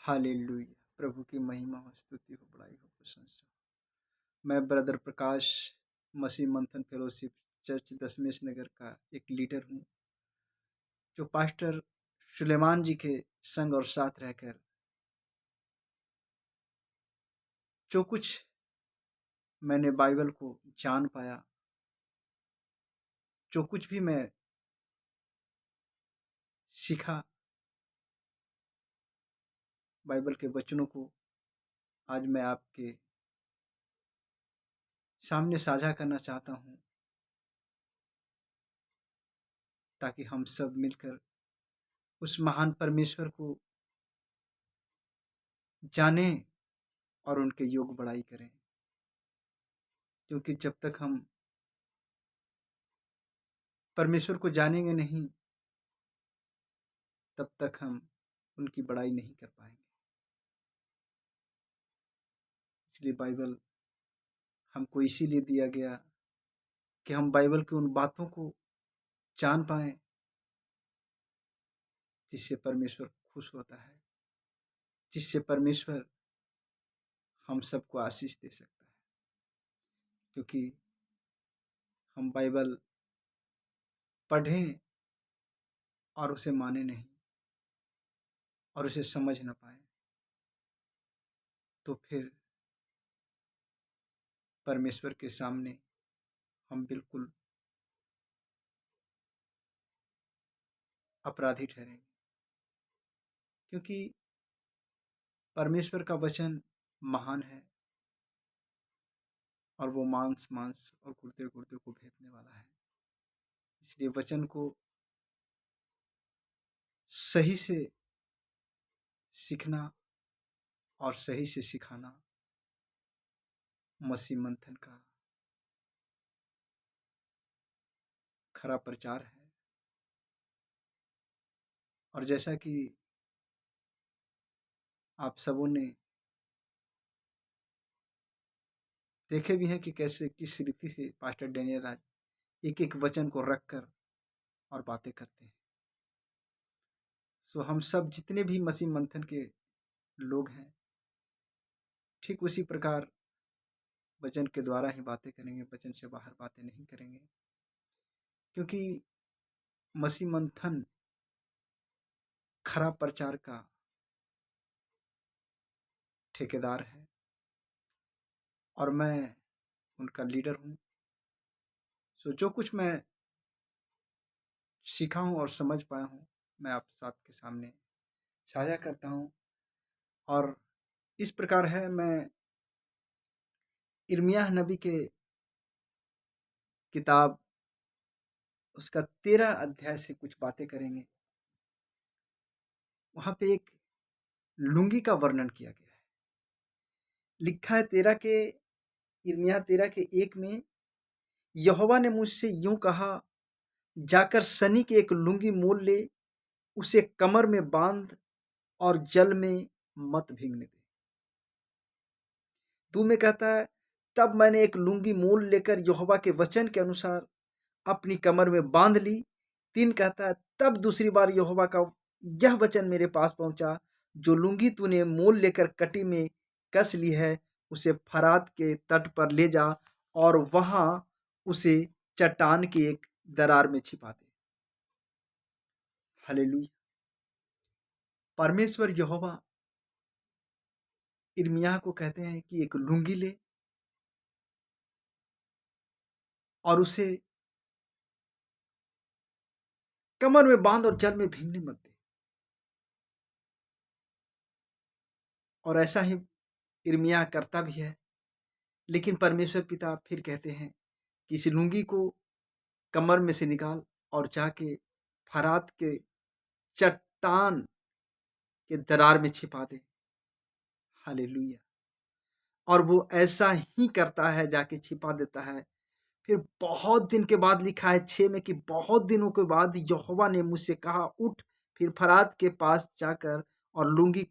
Hallelujah. प्रभु की महिमा हो, स्तुति हो, बड़ाई हो, प्रशंसा हो। मैं ब्रदर प्रकाश मसीह मंथन फेलोशिप चर्च दशमेश नगर का एक लीडर हूँ, जो पास्टर सुलेमान जी के संग और साथ रहकर जो कुछ मैंने बाइबल को जान पाया, जो कुछ भी मैं सीखा बाइबल के वचनों को, आज मैं आपके सामने साझा करना चाहता हूँ, ताकि हम सब मिलकर उस महान परमेश्वर को जानें और उनके योग बड़ाई करें। क्योंकि जब तक हम परमेश्वर को जानेंगे नहीं, तब तक हम उनकी बड़ाई नहीं कर पाएंगे। इसलिए बाइबल हमको इसीलिए दिया गया कि हम बाइबल की उन बातों को जान पाएं जिससे परमेश्वर खुश होता है, जिससे परमेश्वर हम सबको आशीष दे सकता है। क्योंकि हम बाइबल पढ़ें और उसे माने नहीं और उसे समझ ना पाए, तो फिर परमेश्वर के सामने हम बिल्कुल अपराधी ठहरेंगे। क्योंकि परमेश्वर का वचन महान है और वो मांस मांस और गुर्दे गुर्दे को भेदने वाला है। इसलिए वचन को सही से सीखना और सही से सिखाना मसीह मंथन का खरा प्रचार है। और जैसा कि आप सबों ने देखे भी हैं कि कैसे किस रीति से पास्टर डेनियल राज एक एक वचन को रखकर और बातें करते हैं। सो हम सब जितने भी मसीह मंथन के लोग हैं, ठीक उसी प्रकार वचन के द्वारा ही बातें करेंगे, वचन से बाहर बातें नहीं करेंगे। क्योंकि मसीह मंथन खरा प्रचार का ठेकेदार है और मैं उनका लीडर हूँ। सो जो कुछ मैं सीखा हूँ और समझ पाया हूँ, मैं आप सबके सामने साझा करता हूँ। और इस प्रकार है, मैं यिर्मयाह नबी के किताब उसका 13 अध्याय से कुछ बातें करेंगे। वहाँ पे एक लुंगी का वर्णन किया गया है। लिखा है यिर्मयाह 13 के 1 में, यहोवा ने मुझसे यूं कहा, जाकर सनी की एक लुंगी मोल ले, उसे कमर में बांध और जल में मत भीगने दे। 2 में कहता है, तब मैंने एक लुंगी मोल लेकर यहोवा के वचन के अनुसार अपनी कमर में बांध ली। 3 कहता है, तब दूसरी बार यहोवा का यह वचन मेरे पास पहुंचा, जो लुंगी तूने मोल लेकर कटी में कस ली है, उसे फरात के तट पर ले जा और वहां उसे चट्टान की एक दरार में छिपा दे। हालेलुया। परमेश्वर यहोवा यिर्मयाह को कहते हैं कि एक लुंगी ले और उसे कमर में बांध और जल में भीगने मत दे। और ऐसा ही यिर्मयाह करता भी है। लेकिन परमेश्वर पिता फिर कहते हैं कि इस लुंगी को कमर में से निकाल और जाके फरात के चट्टान के दरार में छिपा दे। हालेलुया। और वो ऐसा ही करता है, जाके छिपा देता है। फिर बहुत दिन के बाद लिखा है 6 में कि बहुत दिनों के बाद यहोवा ने मुझसे कहा, उठ, फिर फरात के पास जाकर और लुंगी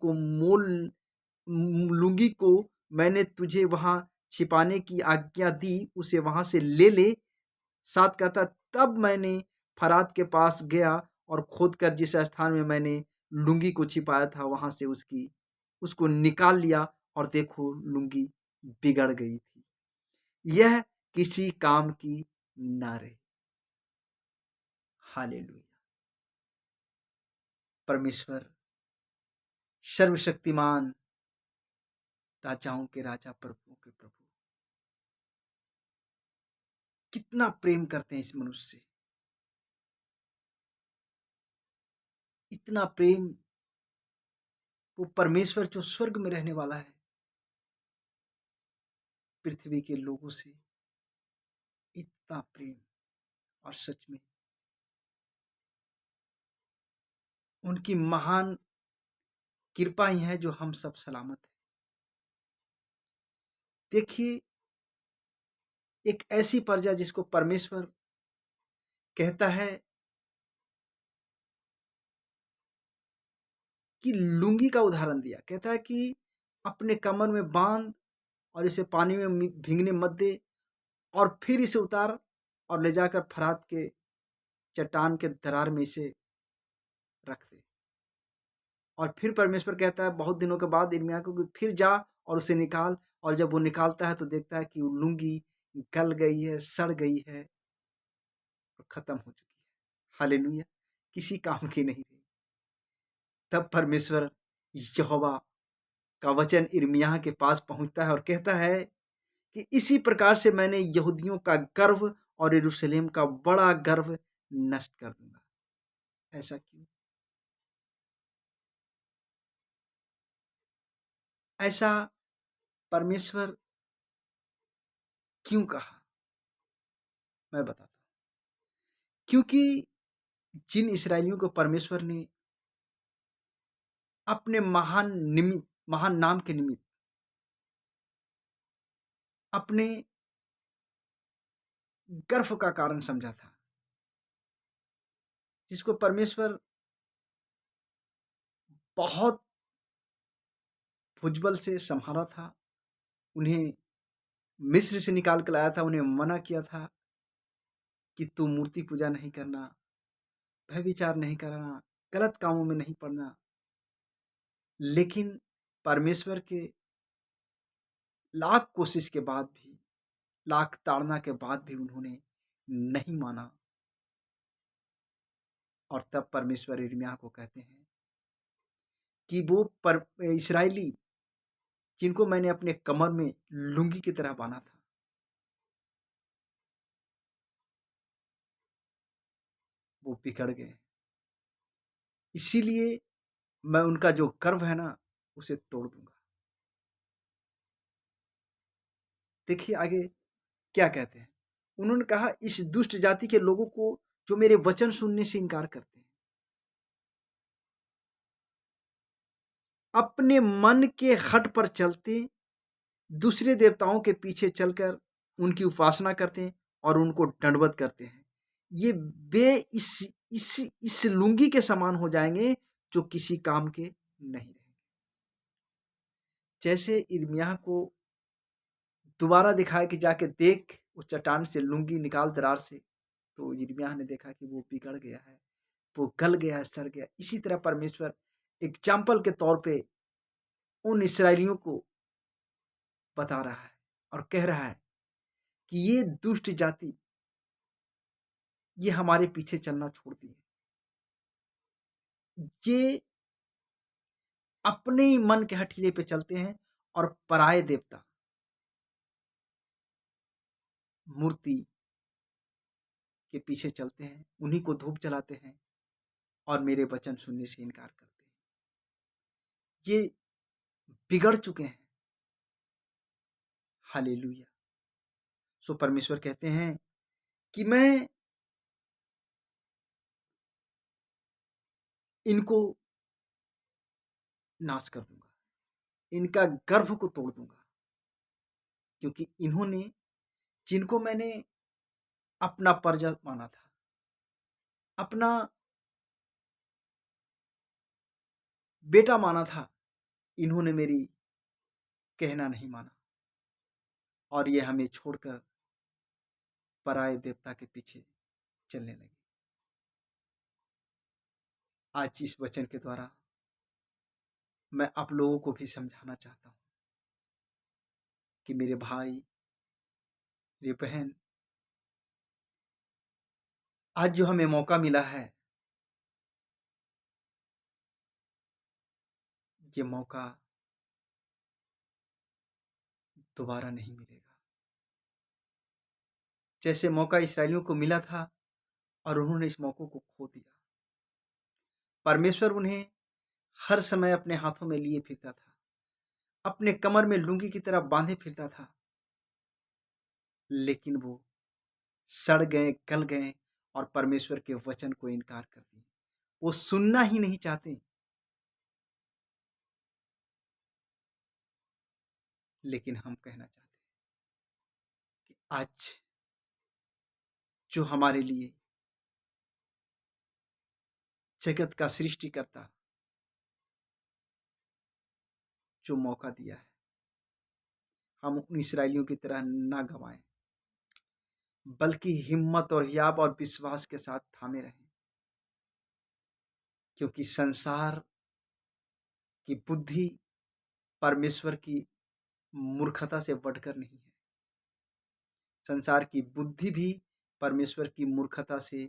को मैंने तुझे वहां छिपाने की आज्ञा दी, उसे वहां से ले ले। 7 कहता, तब मैंने फरात के पास गया और खोद कर जिस स्थान में मैंने लुंगी को छिपाया था, वहां से उसकी उसको निकाल लिया और देखो लुंगी बिगड़ गई थी। यह किसी काम की ना रही। हालेलुया। परमेश्वर सर्वशक्तिमान, राजाओं के राजा, प्रभुओं के प्रभु, कितना प्रेम करते हैं इस मनुष्य से। इतना प्रेम वो परमेश्वर जो स्वर्ग में रहने वाला है, पृथ्वी के लोगों से इतना प्रेम। और सच में उनकी महान कृपा ही है जो हम सब सलामत हैं। देखिए, एक ऐसी प्रजा जिसको परमेश्वर कहता है कि लुंगी का उदाहरण दिया, कहता है कि अपने कमर में बांध और इसे पानी में भीगने मत दे, और फिर इसे उतार और ले जाकर फरात के चट्टान के दरार में इसे रख दे। और फिर परमेश्वर कहता है बहुत दिनों के बाद यिर्मयाह को कि फिर जा और उसे निकाल। और जब वो निकालता है तो देखता है कि वो लुंगी गल गई है, सड़ गई है और खत्म हो चुकी है। हालेलुया, किसी काम की नहीं रही। तब परमेश्वर यहोवा का वचन यिर्मयाह के पास पहुंचता है और कहता है कि इसी प्रकार से मैंने यहूदियों का गर्व और यरूशलेम का बड़ा गर्व नष्ट कर दूंगा। ऐसा क्यों? ऐसा परमेश्वर क्यों कहा? मैं बताता हूं। क्योंकि जिन इस्राएलियों को परमेश्वर ने अपने महान नाम के निमित्त अपने गर्व का कारण समझा था, जिसको परमेश्वर बहुत भुजबल से संभाला था, उन्हें मिस्र से निकाल कर लाया था, उन्हें मना किया था कि तू मूर्ति पूजा नहीं करना, व्यभिचार नहीं करना, गलत कामों में नहीं पड़ना। लेकिन परमेश्वर के लाख कोशिश के बाद भी, लाख ताड़ना के बाद भी उन्होंने नहीं माना। और तब परमेश्वर यिर्मयाह को कहते हैं कि वो इस्राएली जिनको मैंने अपने कमर में लुंगी की तरह बांधा था, वो बिगड़ गए। इसीलिए मैं उनका जो गर्व है ना, उसे तोड़ दूंगा। देखिए आगे क्या कहते हैं। उन्होंने कहा इस दुष्ट जाति के लोगों को जो मेरे वचन सुनने से इनकार करते हैं, अपने मन के हठ पर चलते, दूसरे देवताओं के पीछे चलकर उनकी उपासना करते हैं और उनको दंडवत करते हैं, ये वे इस लुंगी के समान हो जाएंगे जो किसी काम के नहीं रहेंगे। जैसे यिर्मयाह को दोबारा दिखाया कि जाके देख उस चट्टान से लुंगी निकाल दरार से, तो यिर्मयाह ने देखा कि वो बिगड़ गया है, वो गल गया है, सड़ गया। इसी तरह परमेश्वर एग्जाम्पल के तौर पे उन इसराइलियों को बता रहा है और कह रहा है कि ये दुष्ट जाति, ये हमारे पीछे चलना छोड़ दिए, ये अपने ही मन के हठीले पे चलते हैं और पराये देवता, मूर्ति के पीछे चलते हैं, उन्हीं को धूप जलाते हैं और मेरे वचन सुनने से इनकार करते हैं। ये बिगड़ चुके हैं। हालेलुया। सो परमेश्वर कहते हैं कि मैं इनको नाश कर दूंगा, इनका गर्भ को तोड़ दूंगा, क्योंकि इन्होंने, जिनको मैंने अपना प्रजा माना था, अपना बेटा माना था, इन्होंने मेरी कहना नहीं माना और ये हमें छोड़कर पराये देवता के पीछे चलने लगे। आज इस वचन के द्वारा मैं आप लोगों को भी समझाना चाहता हूँ कि मेरे भाई, मेरी बहन, आज जो हमें मौका मिला है, ये मौका दोबारा नहीं मिलेगा। जैसे मौका इस्राएलियों को मिला था और उन्होंने इस मौके को खो दिया। परमेश्वर उन्हें हर समय अपने हाथों में लिए फिरता था, अपने कमर में लुंगी की तरह बांधे फिरता था, लेकिन वो सड़ गए, गल गए और परमेश्वर के वचन को इनकार कर दिए। वो सुनना ही नहीं चाहते। लेकिन हम कहना चाहते हैं कि आज जो हमारे लिए जगत का सृष्टिकर्ता जो मौका दिया है, हम उन इस्राएलियों की तरह ना गवाएं, बल्कि हिम्मत और हियाव और विश्वास के साथ थामे रहें, क्योंकि संसार की बुद्धि परमेश्वर की मूर्खता से बढ़कर नहीं है। संसार की बुद्धि भी परमेश्वर की मूर्खता से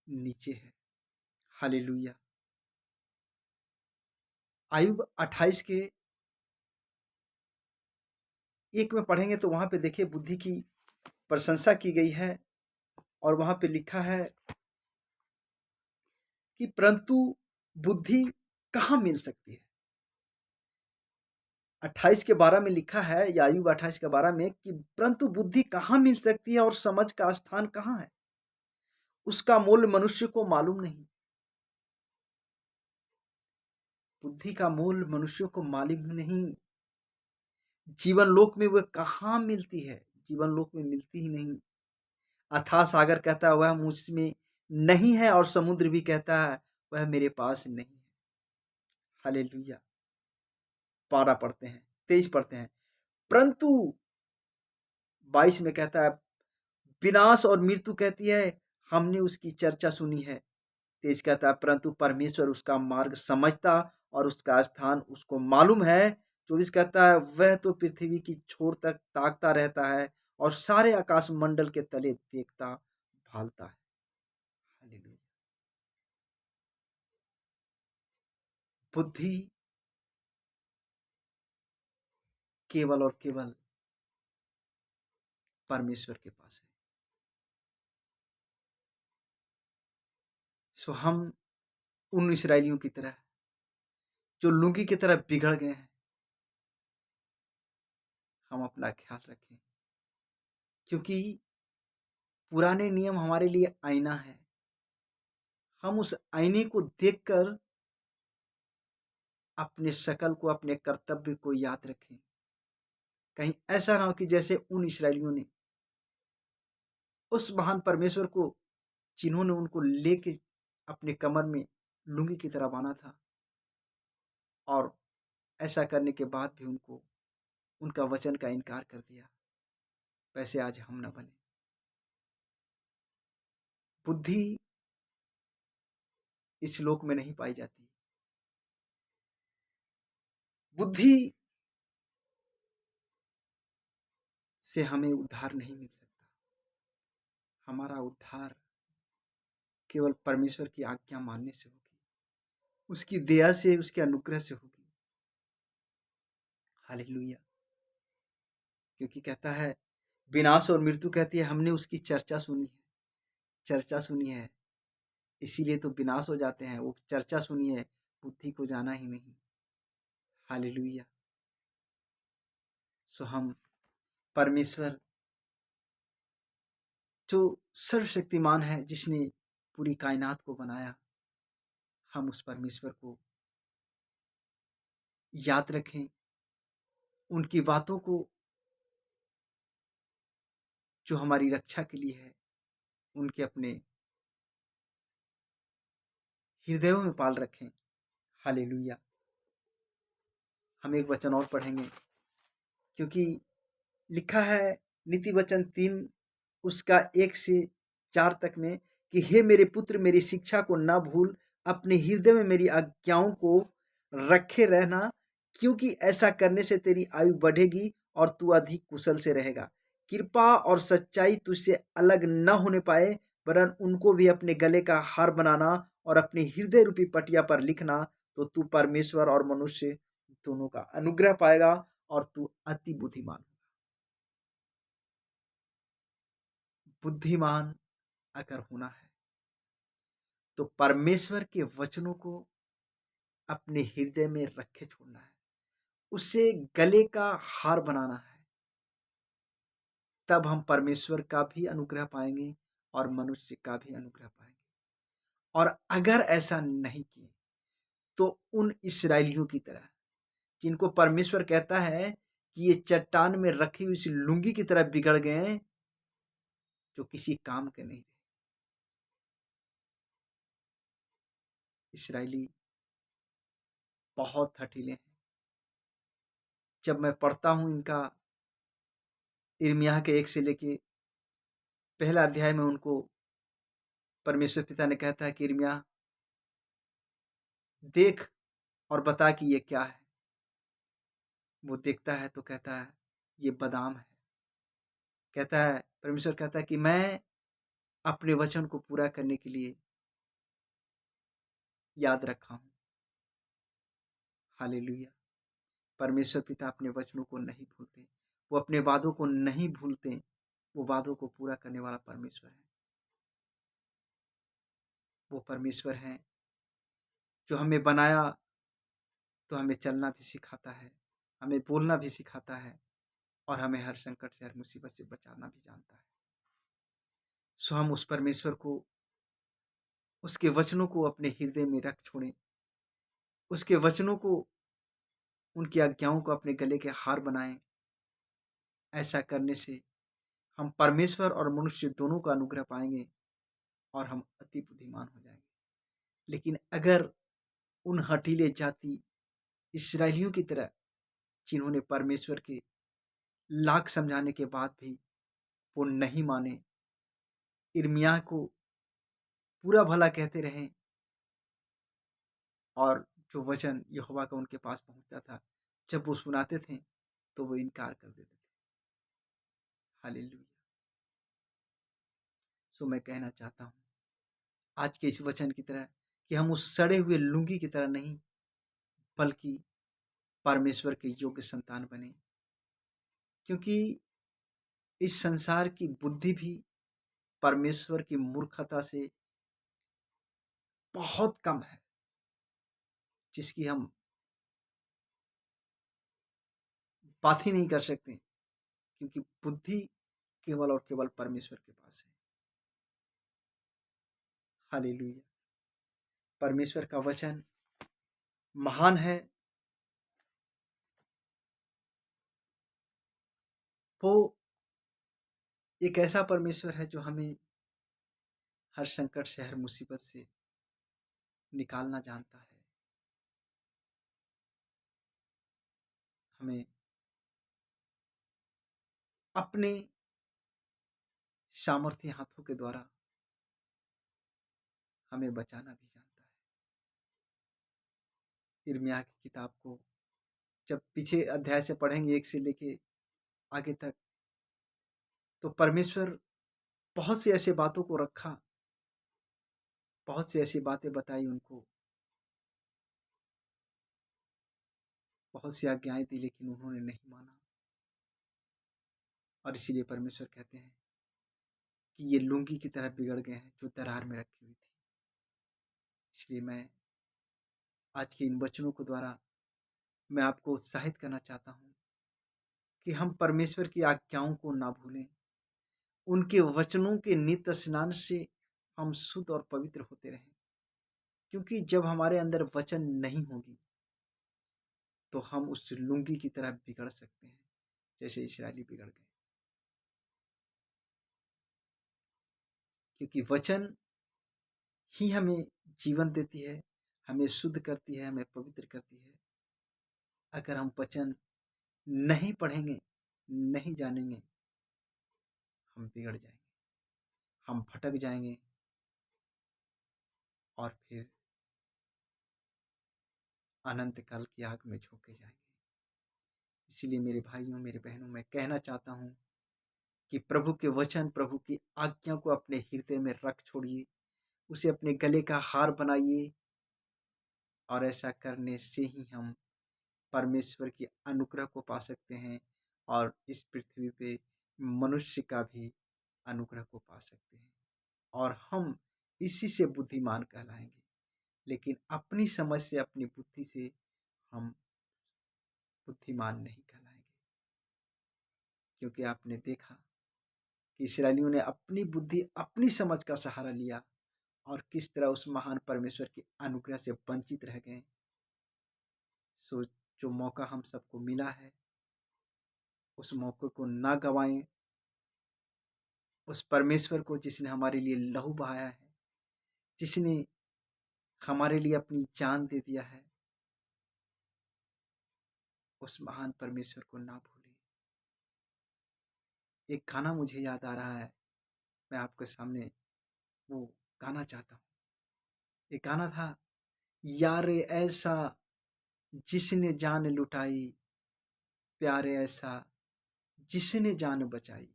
नीचे है। हालेलुया। आयुब 28 के 1 में पढ़ेंगे तो वहां पे देखिए बुद्धि की प्रशंसा की गई है और वहां पे लिखा है कि परंतु बुद्धि कहाँ मिल सकती है। 28 के 12 में लिखा है, या आयुब 28 के 12 में, कि परंतु बुद्धि कहाँ मिल सकती है और समझ का स्थान कहाँ है। उसका मूल मनुष्य को मालूम नहीं। बुद्धि का मूल मनुष्य को मालूम नहीं। जीवन लोक में वह कहाँ मिलती है, जीवन लोक में मिलती ही नहीं। अथाह सागर कहता है वह मुझ में नहीं है, और समुद्र भी कहता है वह मेरे पास नहीं है। हालेलुया। 12 पढ़ते हैं, 23 पढ़ते हैं, परंतु 22 में कहता है विनाश और मृत्यु कहती है हमने उसकी चर्चा सुनी है। 23 कहता है परंतु परमेश्वर उसका मार्ग समझता और उसका स्थान उसको मालूम है। 24 कहता है वह तो पृथ्वी की छोर तक ताकता रहता है और सारे आकाश मंडल के तले देखता भालता है। हालेलुया। बुद्धि केवल और केवल परमेश्वर के पास है। सो हम उन इस्राएलियों की तरह जो लुंगी की तरह बिगड़ गए हैं, हम अपना ख्याल रखें, क्योंकि पुराने नियम हमारे लिए आईना है। हम उस आईने को देखकर अपने शकल को, अपने कर्तव्य को याद रखें। कहीं ऐसा ना हो कि जैसे उन इस्राएलियों ने उस महान परमेश्वर को, जिन्होंने उनको लेके अपने कमर में लुंगी की तरह बांधा था, और ऐसा करने के बाद भी उनको उनका वचन का इनकार कर दिया, वैसे आज हम न बने। बुद्धि इस लोक में नहीं पाई जाती। बुद्धि से हमें उद्धार नहीं मिल सकता। हमारा उद्धार केवल परमेश्वर की आज्ञा मानने से होगी, उसकी दया से, उसके अनुग्रह से होगी। हालेलुया। क्योंकि कहता है विनाश और मृत्यु कहती है हमने उसकी चर्चा सुनी है। चर्चा सुनी है इसीलिए तो विनाश हो जाते हैं। वो चर्चा सुनी है, बुद्धि को जाना ही नहीं। हालेलुया। सो हम परमेश्वर जो सर्वशक्तिमान है, जिसने पूरी कायनात को बनाया, हम उस परमेश्वर को याद रखें, उनकी बातों को जो हमारी रक्षा के लिए है, उनके अपने हृदयों में पाल रखें। हालेलुया। हम एक वचन और पढ़ेंगे, क्योंकि लिखा है नीति वचन 3 उसका 1 से 4 तक में, कि हे मेरे पुत्र मेरी शिक्षा को न भूल, अपने हृदय में मेरी आज्ञाओं को रखे रहना, क्योंकि ऐसा करने से तेरी आयु बढ़ेगी और तू अधिक कुशल से रहेगा। कृपा और सच्चाई तुझसे अलग न होने पाए, वरन उनको भी अपने गले का हार बनाना और अपने हृदय रूपी पटिया पर लिखना, तो तू परमेश्वर और मनुष्य दोनों का अनुग्रह पाएगा और तू अति बुद्धिमान। बुद्धिमान अगर होना है तो परमेश्वर के वचनों को अपने हृदय में रखे छोड़ना है, उसे गले का हार बनाना है। तब हम परमेश्वर का भी अनुग्रह पाएंगे और मनुष्य का भी अनुग्रह पाएंगे। और अगर ऐसा नहीं किए तो उन इस्राएलियों की तरह, जिनको परमेश्वर कहता है कि ये चट्टान में रखी हुई इस लुंगी की तरह बिगड़ गए हैं, जो किसी काम के नहीं रहे। इसराइली बहुत हठीले हैं। जब मैं पढ़ता हूं इनका यिर्मयाह के 1 से लेके पहला अध्याय में, उनको परमेश्वर पिता ने कहता है कि यिर्मयाह देख और बता कि ये क्या है। वो देखता है तो कहता है ये बादाम है। कहता है, परमेश्वर कहता है कि मैं अपने वचन को पूरा करने के लिए याद रखा हूं। हालेलुया। परमेश्वर पिता अपने वचनों को नहीं भूलते, वो अपने वादों को नहीं भूलते। वो वादों को पूरा करने वाला परमेश्वर है। वो परमेश्वर है जो हमें बनाया तो हमें चलना भी सिखाता है, हमें बोलना भी सिखाता है और हमें हर संकट से, हर मुसीबत से बचाना भी जानता है। सो हम उस परमेश्वर को, उसके वचनों को अपने हृदय में रख छोड़ें, उसके वचनों को, उनकी आज्ञाओं को अपने गले के हार बनाएं। ऐसा करने से हम परमेश्वर और मनुष्य दोनों का अनुग्रह पाएंगे और हम अति बुद्धिमान हो जाएंगे। लेकिन अगर उन हठीले जाति इस्राएलियों की तरह, जिन्होंने परमेश्वर के लाख समझाने के बाद भी वो नहीं माने, यिर्मयाह को पूरा भला कहते रहे और जो वचन यहोवा का उनके पास पहुंचता था, जब वो सुनाते थे तो वो इनकार कर देते थे। हालेलुया। सो मैं कहना चाहता हूं आज के इस वचन की तरह कि हम उस सड़े हुए लुंगी की तरह नहीं, बल्कि परमेश्वर के योग्य संतान बने। क्योंकि इस संसार की बुद्धि भी परमेश्वर की मूर्खता से बहुत कम है, जिसकी हम बात ही नहीं कर सकते। क्योंकि बुद्धि केवल और केवल परमेश्वर के पास है। हालेलुया। परमेश्वर का वचन महान है। वो एक ऐसा परमेश्वर है जो हमें हर संकट से, हर मुसीबत से निकालना जानता है। हमें अपने सामर्थ्य हाथों के द्वारा हमें बचाना भी जानता है। यिर्मयाह की किताब को जब पीछे अध्याय से पढ़ेंगे, 1 से लेके आगे तक, तो परमेश्वर बहुत सी ऐसी बातों को रखा, बहुत सी ऐसी बातें बताई उनको, बहुत सी आज्ञाएं दी, लेकिन उन्होंने नहीं माना। और इसीलिए परमेश्वर कहते हैं कि ये लुंगी की तरह बिगड़ गए हैं जो दरार में रखी हुई थी। इसलिए मैं आज के इन वचनों को द्वारा मैं आपको उत्साहित करना चाहता हूं कि हम परमेश्वर की आज्ञाओं को ना भूलें। उनके वचनों के नित्य स्नान से हम शुद्ध और पवित्र होते रहें। क्योंकि जब हमारे अंदर वचन नहीं होगी तो हम उस लुंगी की तरह बिगड़ सकते हैं, जैसे इस्राएली बिगड़ गए। क्योंकि वचन ही हमें जीवन देती है, हमें शुद्ध करती है, हमें पवित्र करती है। अगर हम वचन नहीं पढ़ेंगे, नहीं जानेंगे, हम बिगड़ जाएंगे, हम भटक जाएंगे और फिर अनंत काल की आग में झोंके जाएंगे। इसीलिए मेरे भाइयों, मेरे बहनों, मैं कहना चाहता हूँ कि प्रभु के वचन, प्रभु की आज्ञा को अपने हृदय में रख छोड़िए, उसे अपने गले का हार बनाइए, और ऐसा करने से ही हम परमेश्वर की अनुग्रह को पा सकते हैं और इस पृथ्वी पे मनुष्य का भी अनुग्रह को पा सकते हैं, और हम इसी से बुद्धिमान कहलाएंगे। लेकिन अपनी समझ से, अपनी बुद्धि से हम बुद्धिमान नहीं कहलाएंगे, क्योंकि आपने देखा कि इस्राएलियों ने अपनी बुद्धि, अपनी समझ का सहारा लिया और किस तरह उस महान परमेश्वर के अनुग्रह से वंचित रह गए। सो जो मौका हम सबको मिला है, उस मौके को ना गंवाएं। उस परमेश्वर को जिसने हमारे लिए लहू बहाया है, जिसने हमारे लिए अपनी जान दे दिया है, उस महान परमेश्वर को ना भूलें। एक गाना मुझे याद आ रहा है, मैं आपके सामने वो गाना चाहता हूँ। एक गाना था, यार ऐसा जिसने जान लुटाई, प्यारे ऐसा जिसने जान बचाई,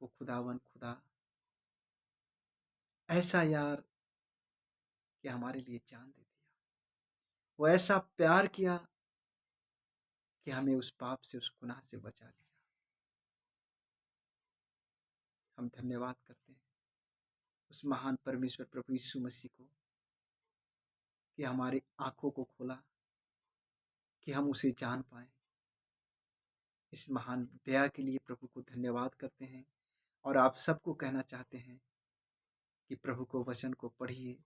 वो खुदावन खुदा ऐसा यार कि हमारे लिए जान दे दिया। वो ऐसा प्यार किया कि हमें उस पाप से, उस गुनाह से बचा लिया। हम धन्यवाद करते हैं उस महान परमेश्वर प्रभु यीशु मसीह को कि हमारी आंखों को खोला, कि हम उसे जान पाए। इस महान दया के लिए प्रभु को धन्यवाद करते हैं, और आप सबको कहना चाहते हैं कि प्रभु को वचन को पढ़िए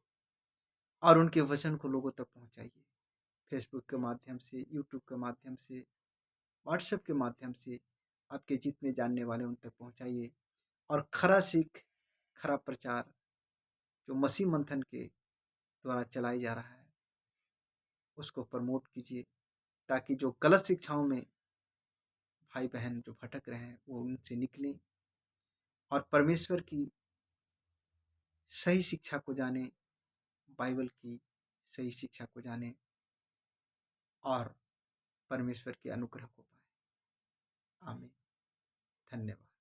और उनके वचन को लोगों तक पहुंचाइए। फेसबुक के माध्यम से, यूट्यूब के माध्यम से, व्हाट्सएप के माध्यम से आपके जितने जानने वाले उन तक पहुंचाइए, और खरा सीख, खरा प्रचार जो मसीह मंथन के द्वारा चलाई जा रहा है, उसको प्रमोट कीजिए, ताकि जो गलत शिक्षाओं में भाई बहन जो भटक रहे हैं वो उनसे निकलें और परमेश्वर की सही शिक्षा को जाने, बाइबल की सही शिक्षा को जाने और परमेश्वर के अनुग्रह को पाए। आमीन। धन्यवाद।